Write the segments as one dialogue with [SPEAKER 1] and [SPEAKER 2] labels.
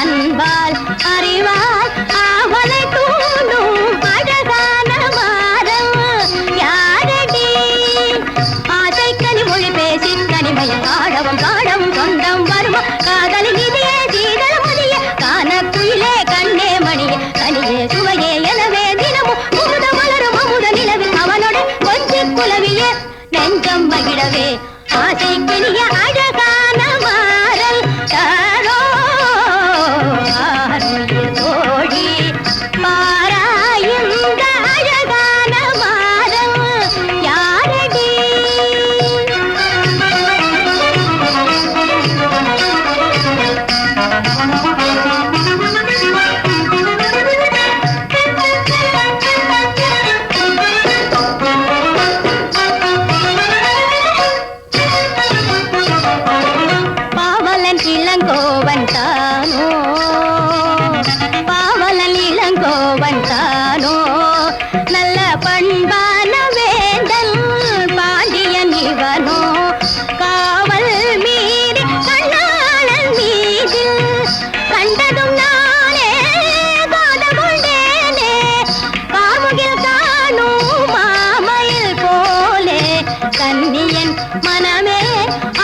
[SPEAKER 1] அன்பால் அறிவால் அவளை தூண்டும் அழகான மாதம் யாரடி ஆசை கனி மொழி பேசி கனிமய காடவும் காடவும் சொந்தம் வருமா காதலி நிதியே சீதள மதிய கான குயிலே கண்ணே மணியே கனியே சுவையே எனவே தினமும் முத மலரும் அமுத நிலவில் அவனோட கொஞ்சி குலவியே நெஞ்சம் மகிழவே ஆசை கிளிய அழகான மாறல் தாரோ தோழி மாறாயுந்த அழகான மாறல் யாரடி இளங்கோவன் தானோ பாவலன் இளங்கோவன் தானோ நல்ல பண்பான வேந்தன் பாண்டியன் இவனோ காவல் மீறி கண்ணாளன் மீதில் கண்டதும் நானே காதமுண்டேனே காமுகில் காணும் மாமையில் போலே கன்னியன் மனமே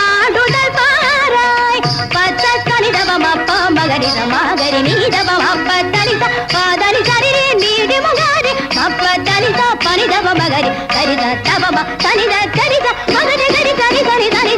[SPEAKER 1] ஆடுதல் பாராய் பச்ச கணிதவம் அப்பா மகரி மகரி நீதவம் அப்ப தனித பாதனி சரி நீடி முகாரி அப்ப தனித பனிதவ மகரி சரித தவம தனித சரித மகரி கரி கரி கரி தனி